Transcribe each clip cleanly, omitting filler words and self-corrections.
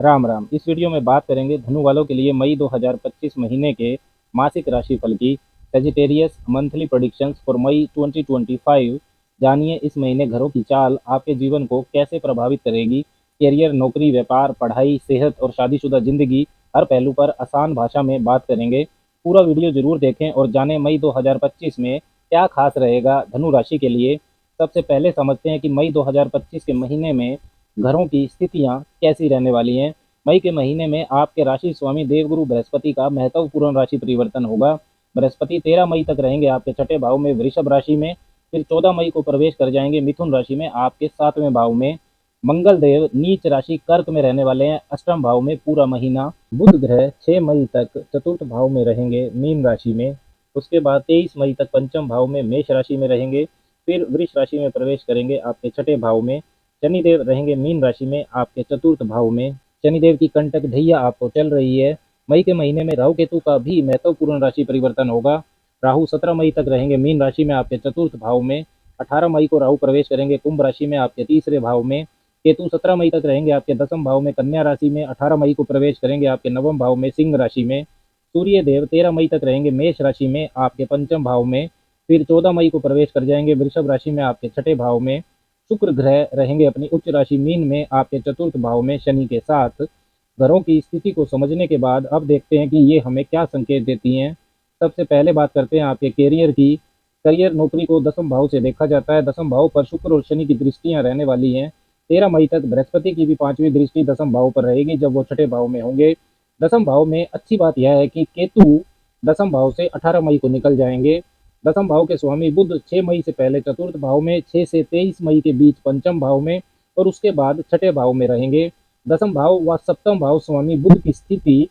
राम राम। इस वीडियो में बात करेंगे धनु वालों के लिए मई 2025 महीने के मासिक राशिफल की। Sagittarius monthly predictions for May 2025। जानिए इस महीने घरों की चाल आपके जीवन को कैसे प्रभावित करेगी। करियर, नौकरी, व्यापार, पढ़ाई, सेहत और शादीशुदा जिंदगी, हर पहलू पर आसान भाषा में बात करेंगे। पूरा वीडियो जरूर देखें और जानें मई 2025 में क्या खास रहेगा धनु राशि के लिए। सबसे पहले समझते हैं कि मई 2025 के महीने में घरों की स्थितियां कैसी रहने वाली हैं। मई के महीने में आपके राशि स्वामी देवगुरु बृहस्पति का महत्वपूर्ण राशि परिवर्तन होगा। बृहस्पति 13 मई तक रहेंगे आपके छठे भाव में वृषभ राशि में, फिर 14 मई को प्रवेश कर जाएंगे मिथुन राशि में आपके सातवें भाव में। मंगल देव नीच राशि कर्क में रहने वाले हैं अष्टम भाव में पूरा महीना। बुध ग्रह 6 मई तक चतुर्थ भाव में रहेंगे मीन राशि में। उसके बाद 23 मई तक पंचम भाव में मेष राशि में रहेंगे, फिर वृष राशि में प्रवेश करेंगे आपके छठे भाव में। शनिदेव रहेंगे मीन राशि में आपके चतुर्थ भाव में। शनिदेव की कंटक ढैया आपको चल रही है। मई के महीने में राहु केतु का भी महत्वपूर्ण राशि परिवर्तन होगा। राहु 17 मई तक रहेंगे मीन राशि में आपके चतुर्थ भाव में। 18 मई को राहु प्रवेश करेंगे कुंभ राशि में आपके तीसरे भाव में। केतु 17 मई तक रहेंगे आपके दसम भाव में कन्या राशि में। 18 मई को प्रवेश करेंगे आपके नवम भाव में सिंह राशि में। सूर्य देव 13 मई तक रहेंगे मेष राशि में आपके पंचम भाव में, फिर 14 मई को प्रवेश कर जाएंगे वृषभ राशि में आपके छठे भाव में। शुक्र ग्रह रहेंगे अपनी उच्च राशि मीन में आपके चतुर्थ भाव में शनि के साथ। घरों की स्थिति को समझने के बाद अब देखते हैं कि ये हमें क्या संकेत देती हैं। सबसे पहले बात करते हैं आपके कैरियर की। करियर, नौकरी को दसम भाव से देखा जाता है। दसम भाव पर शुक्र और शनि की दृष्टियां रहने वाली हैं। 13 मई तक बृहस्पति की भी पांचवी दृष्टि दसम भाव पर रहेगी जब वो छठे भाव में होंगे। दसम भाव में अच्छी बात यह है कि केतु दसम भाव से 18 मई को निकल जाएंगे। दसम भाव के स्वामी बुध 6 मई से पहले चतुर्थ भाव में, 6 से 23 मई के बीच पंचम भाव में और उसके बाद छठे भाव में रहेंगे। दसम भाव व सप्तम भाव स्वामी बुध की स्थिति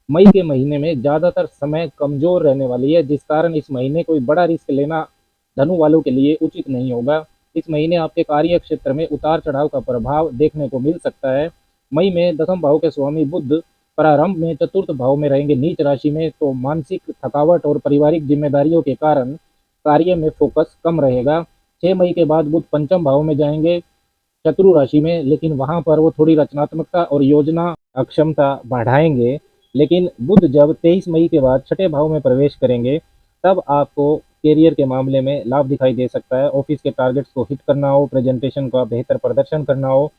मई के महीने में ज्यादातर समय कमजोर रहने वाली है, जिस कारण इस महीने कोई बड़ा रिस्क लेना धनु वालों के लिए उचित नहीं होगा। इस महीने आपके कार्य क्षेत्र में उतार चढ़ाव का प्रभाव देखने को मिल सकता है। मई में दसम भाव के स्वामी बुध प्रारंभ में चतुर्थ भाव में रहेंगे नीच राशि में, तो मानसिक थकावट और पारिवारिक जिम्मेदारियों के कारण कार्य में फोकस कम रहेगा। 6 मई के बाद बुध पंचम भाव में जाएंगे शत्रु राशि में, लेकिन वहां पर वो थोड़ी रचनात्मकता और योजना अक्षमता बढ़ाएंगे। लेकिन बुध जब 23 मई के बाद छठे भाव में प्रवेश करेंगे तब आपको करियर के मामले में लाभ दिखाई दे सकता है। ऑफिस के टारगेट्स को हिट करना हो, प्रेजेंटेशन का बेहतर प्रदर्शन करना हो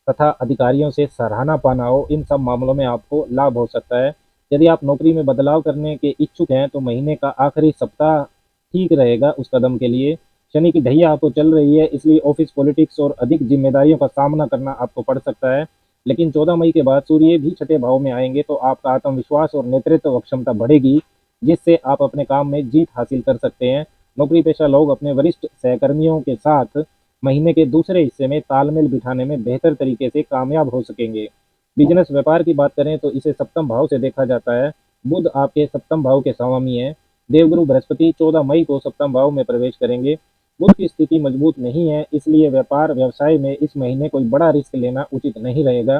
तथा अधिकारियों से सराहना पाना हो, इन सब मामलों में आपको लाभ हो सकता है। यदि आप नौकरी में बदलाव करने के इच्छुक हैं तो महीने का आखिरी सप्ताह ठीक रहेगा उस कदम के लिए। शनि की ढैया आपको चल रही है, इसलिए ऑफिस पॉलिटिक्स और अधिक जिम्मेदारियों का सामना करना आपको पड़ सकता है। लेकिन 14 मई के बाद सूर्य भी छठे भाव में आएंगे तो आपका आत्मविश्वास और नेतृत्व क्षमता बढ़ेगी, जिससे आप अपने काम में जीत हासिल कर सकते हैं। नौकरी पेशा लोग अपने वरिष्ठ सहकर्मियों के साथ महीने के दूसरे हिस्से में तालमेल बिठाने में बेहतर तरीके से कामयाब हो सकेंगे। बिजनेस व्यापार की बात करें तो इसे सप्तम भाव से देखा जाता है। बुध आपके सप्तम भाव के स्वामी है। देवगुरु बृहस्पति 14 मई को सप्तम भाव में प्रवेश करेंगे। बुध की स्थिति मजबूत नहीं है, इसलिए व्यापार व्यवसाय में इस महीने कोई बड़ा रिस्क लेना उचित नहीं रहेगा।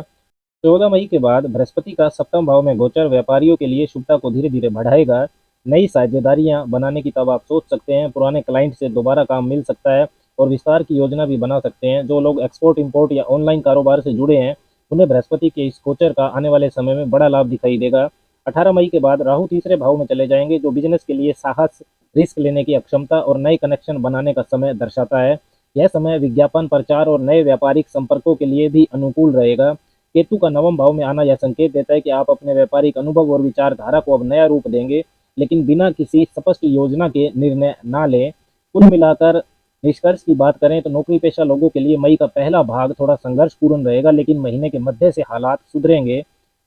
14 मई के बाद बृहस्पति का सप्तम भाव में गोचर व्यापारियों के लिए शुभता को धीरे धीरे बढ़ाएगा। नई साझेदारियां बनाने की तब आप सोच सकते हैं। पुराने क्लाइंट से दोबारा काम मिल सकता है और विस्तार की योजना भी बना सकते हैं। जो लोग एक्सपोर्ट इंपोर्ट या ऑनलाइन कारोबार से जुड़े हैं उन्हें बृहस्पति के इस गोचर का आने वाले समय में बड़ा लाभ दिखाई देगा। 18 मई के बाद राहु तीसरे भाव में चले जाएंगे, जो बिजनेस के लिए साहस, रिस्क लेने की अक्षमता और नए कनेक्शन बनाने का समय दर्शाता है। यह समय विज्ञापन, प्रचार और नए व्यापारिक संपर्कों के लिए भी अनुकूल रहेगा। केतु का नवम भाव में आना यह संकेत देता है कि आप अपने व्यापारिक अनुभव और विचारधारा को अब नया रूप देंगे, लेकिन बिना किसी स्पष्ट योजना के निर्णय ना लें। कुल मिलाकर निष्कर्ष की बात करें तो नौकरी पेशा लोगों के लिए मई का पहला भाग थोड़ा संघर्षपूर्ण रहेगा, लेकिन महीने के मध्य से हालात सुधरेंगे।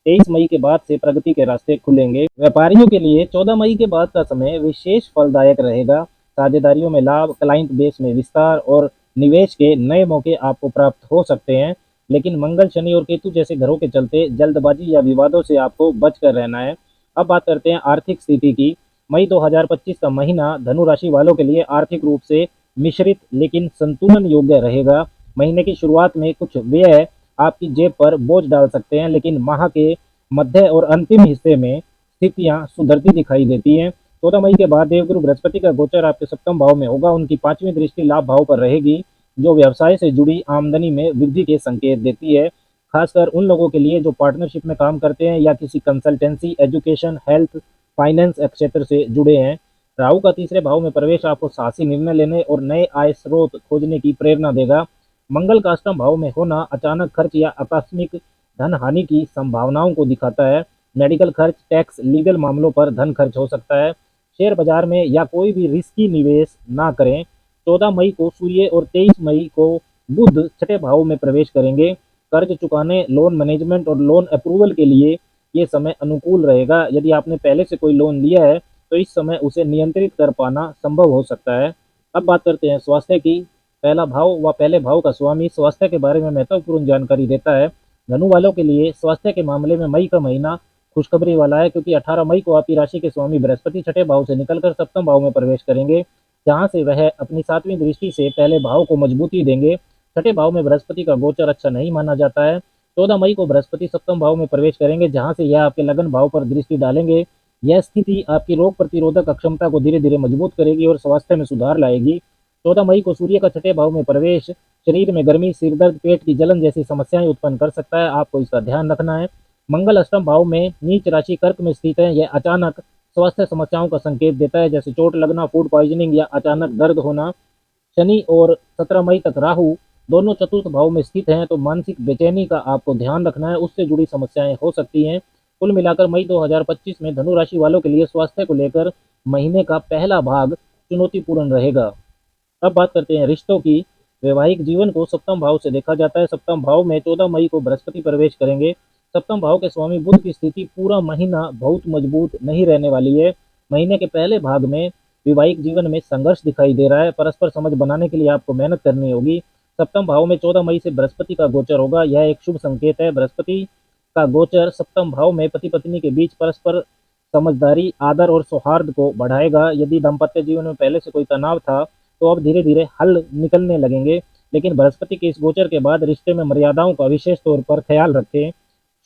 23 मई के बाद से प्रगति के रास्ते खुलेंगे। व्यापारियों के लिए 14 मई के बाद का समय विशेष फलदायक रहेगा। साझेदारियों में लाभ, क्लाइंट बेस में विस्तार और निवेश के नए मौके आपको प्राप्त हो सकते हैं। लेकिन मंगल, शनि और केतु जैसे ग्रहों के चलते जल्दबाजी या विवादों से आपको बचकर रहना है। अब बात करते हैं आर्थिक स्थिति की। मई 2025 का महीना धनु राशि वालों के लिए आर्थिक रूप से मिश्रित लेकिन संतुलन योग्य रहेगा। महीने की शुरुआत में कुछ व्यय आपकी जेब पर बोझ डाल सकते हैं, लेकिन माह के मध्य और अंतिम हिस्से में स्थितियां सुधरती दिखाई देती हैं। 14 मई के बाद देवगुरु बृहस्पति का गोचर आपके सप्तम भाव में होगा। उनकी पांचवी दृष्टि लाभ भाव पर रहेगी, जो व्यवसाय से जुड़ी आमदनी में वृद्धि के संकेत देती है। खासकर उन लोगों के लिए जो पार्टनरशिप में काम करते हैं या किसी कंसल्टेंसी, एजुकेशन, हेल्थ, फाइनेंस क्षेत्र से जुड़े हैं। राहु का तीसरे भाव में प्रवेश आपको साहसी निर्णय लेने और नए आय स्रोत खोजने की प्रेरणा देगा। मंगल का अष्टम भाव में होना अचानक खर्च या आकस्मिक धन हानि की संभावनाओं को दिखाता है। मेडिकल खर्च, टैक्स, लीगल मामलों पर धन खर्च हो सकता है। शेयर बाजार में या कोई भी रिस्की निवेश ना करें। 14 मई को सूर्य और 23 मई को बुध छठे भाव में प्रवेश करेंगे। कर्ज चुकाने, लोन मैनेजमेंट और लोन अप्रूवल के लिए ये समय अनुकूल रहेगा। यदि आपने पहले से कोई लोन लिया है तो इस समय उसे नियंत्रित कर पाना संभव हो सकता है। अब बात करते हैं स्वास्थ्य की। पहला भाव व पहले भाव का स्वामी स्वास्थ्य के बारे में महत्वपूर्ण जानकारी देता है। धनु वालों के लिए स्वास्थ्य के मामले में मई का महीना खुशखबरी वाला है, क्योंकि 18 मई को आपकी राशि के स्वामी बृहस्पति छठे भाव से निकलकर सप्तम भाव में प्रवेश करेंगे, जहां से वह अपनी 7वीं दृष्टि से पहले भाव को मजबूती देंगे। छठे भाव में बृहस्पति का गोचर अच्छा नहीं माना जाता है। 14 मई को बृहस्पति सप्तम भाव में प्रवेश करेंगे, जहां से यह आपके लगन भाव पर दृष्टि डालेंगे। यह स्थिति आपकी रोग प्रतिरोधक क्षमता को धीरे धीरे मजबूत करेगी और स्वास्थ्य में सुधार लाएगी। 14 मई को सूर्य का छठे भाव में प्रवेश शरीर में गर्मी, सिरदर्द, पेट की जलन जैसी समस्याएं उत्पन्न कर सकता है। आपको इसका ध्यान रखना है। मंगल अष्टम भाव में नीच राशि कर्क में स्थित है। यह अचानक स्वास्थ्य समस्याओं का संकेत देता है, जैसे चोट लगना, फूड पॉइजनिंग या अचानक दर्द होना। शनि और 17 मई तक राहु दोनों चतुर्थ भाव में स्थित हैं, तो मानसिक बेचैनी का आपको ध्यान रखना है, उससे जुड़ी समस्याएं हो सकती हैं। कुल मिलाकर मई 2025 में धनु राशि वालों के लिए स्वास्थ्य को लेकर महीने का पहला भाग चुनौतीपूर्ण रहेगा। अब बात करते हैं रिश्तों की। वैवाहिक जीवन को सप्तम भाव से देखा जाता है। सप्तम भाव में 14 मई को बृहस्पति प्रवेश करेंगे। सप्तम भाव के स्वामी बुध की स्थिति पूरा महीना बहुत मजबूत नहीं रहने वाली है। महीने के पहले भाग में वैवाहिक जीवन में संघर्ष दिखाई दे रहा है। परस्पर समझ बनाने के लिए आपको मेहनत करनी होगी। सप्तम भाव में 14 मई से बृहस्पति का गोचर होगा। यह एक शुभ संकेत है। बृहस्पति का गोचर सप्तम भाव में पति पत्नी के बीच परस्पर समझदारी, आदर और सौहार्द को बढ़ाएगा। यदि दाम्पत्य जीवन में पहले से कोई तनाव था तो अब धीरे धीरे हल निकलने लगेंगे। लेकिन बृहस्पति के इस गोचर के बाद रिश्ते में मर्यादाओं का विशेष तौर पर ख्याल रखें।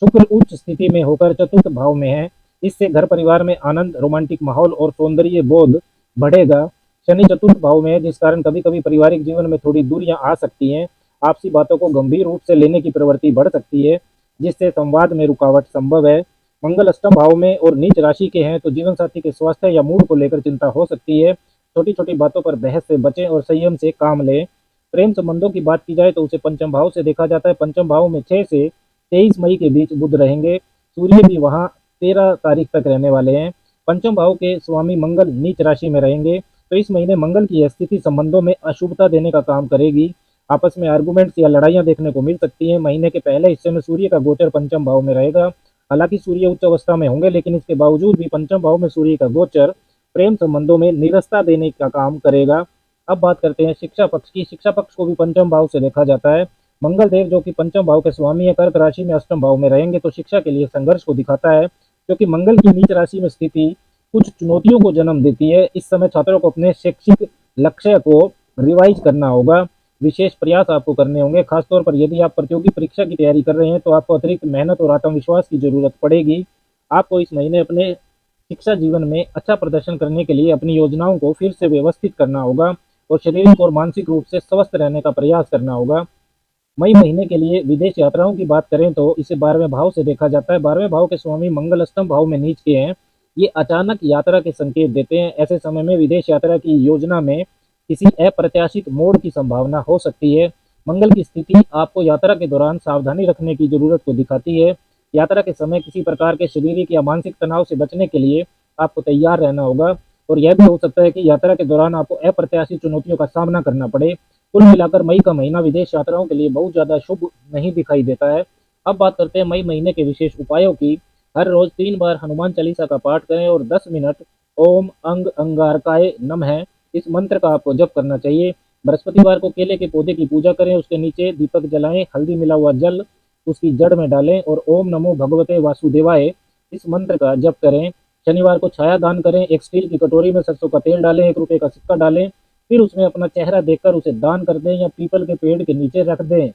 शुक्र उच्च स्थिति में होकर चतुर्थ भाव में है। इससे घर परिवार में आनंद, रोमांटिक माहौल और सौंदर्य बोध बढ़ेगा। शनि चतुर्थ भाव में है, जिस कारण कभी कभी पारिवारिक जीवन में थोड़ी दूरियां आ सकती हैं। आपसी बातों को गंभीर रूप से लेने की प्रवृत्ति बढ़ सकती है, जिससे संवाद में रुकावट संभव है। मंगल अष्टम भाव में और नीच राशि के हैं, तो जीवन साथी के स्वास्थ्य या मूड को लेकर चिंता हो सकती है। छोटी छोटी बातों पर बहस से बचें और संयम से काम लें। प्रेम संबंधों की बात की जाए तो उसे पंचम भाव से देखा जाता है। पंचम भाव में 6 से 23 मई के बीच बुध रहेंगे। सूर्य भी वहां 13 तारीख तक रहने वाले हैं। पंचम भाव के स्वामी मंगल नीच राशि में रहेंगे, तो इस महीने मंगल की स्थिति संबंधों में अशुभता देने का काम करेगी। आपस में आर्गुमेंट्स या लड़ाइयां देखने को मिल सकती हैं। महीने के पहले हिस्से में सूर्य का गोचर पंचम भाव में रहेगा। हालांकि सूर्य उच्च अवस्था में होंगे, लेकिन इसके बावजूद भी पंचम भाव में सूर्य का गोचर प्रेम संबंधों में निरस्ता देने का काम करेगा। अब बात करते हैं शिक्षा पक्ष की। शिक्षा पक्ष को भी पंचम भाव से देखा जाता है। मंगल देव, जो कि पंचम भाव के स्वामी है, कर्क राशि में अष्टम भाव में रहेंगे, तो शिक्षा के लिए संघर्ष को दिखाता है, क्योंकि मंगल की नीच राशि में स्थिति कुछ चुनौतियों को जन्म देती है। इस समय छात्रों को अपने शैक्षिक लक्ष्य को रिवाइज करना होगा। विशेष प्रयास आपको करने होंगे। खासतौर पर यदि आप प्रतियोगी परीक्षा की तैयारी कर रहे हैं तो आपको अतिरिक्त मेहनत और आत्मविश्वास की जरूरत पड़ेगी। आपको इस महीने अपने शिक्षा जीवन में अच्छा प्रदर्शन करने के लिए अपनी योजनाओं को फिर से व्यवस्थित करना होगा और शारीरिक और मानसिक रूप से स्वस्थ रहने का प्रयास करना होगा। मई महीने के लिए विदेश यात्राओं की बात करें तो इसे 12वें भाव से देखा जाता है। 12वें भाव के स्वामी मंगल अष्टम भाव में नीच के हैं। ये अचानक यात्रा के संकेत देते हैं। ऐसे समय में विदेश यात्रा की योजना में किसी अप्रत्याशित मोड़ की संभावना हो सकती है। मंगल की स्थिति आपको यात्रा के दौरान सावधानी रखने की जरूरत को दिखाती है। यात्रा के समय किसी प्रकार के शारीरिक या मानसिक तनाव से बचने के लिए आपको तैयार रहना होगा, और यह भी हो सकता है कि यात्रा के दौरान आपको अप्रत्याशित चुनौतियों का सामना करना पड़े। कुल मिलाकर मई का महीना विदेश यात्राओं के लिए बहुत ज़्यादा शुभ नहीं दिखाई देता है। अब बात करते हैं मई महीने के विशेष उपायों की। हर रोज 3 बार हनुमान चालीसा का पाठ करें और 10 मिनट ओम अंग अंगारकाय नमः इस मंत्र का आपको जप करना चाहिए। बृहस्पतिवार को केले के पौधे की पूजा करें, उसके नीचे दीपक जलाएं, हल्दी मिला हुआ जल उसकी जड़ में डालें और ओम नमो भगवते वासुदेवाय इस मंत्र का जप करें। शनिवार को छाया दान करें। एक स्टील की कटोरी में सरसों का तेल डालें, 1 रुपये का सिक्का डालें, फिर उसमें अपना चेहरा देखकर उसे दान कर दें या पीपल के पेड़ के नीचे रख दें।